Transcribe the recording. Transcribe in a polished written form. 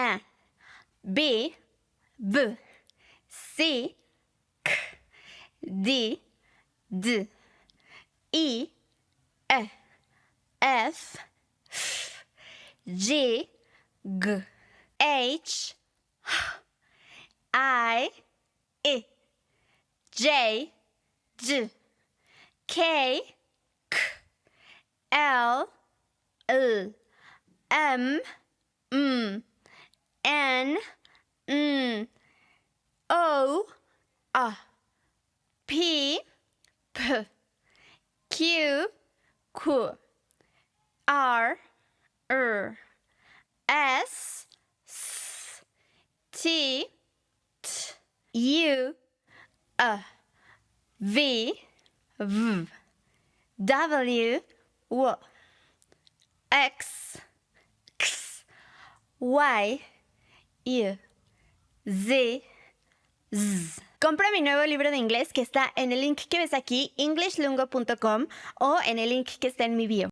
A, B, B, C, K, D, D, E, F, G, G, H, I, J, J, K, K, L, M, N, O, P, Q, R, S, T, U, V, W, X, Y, Z. Compra mi nuevo libro de inglés que está en el link que ves aquí, englishlungo.com, o en el link que está en mi bio.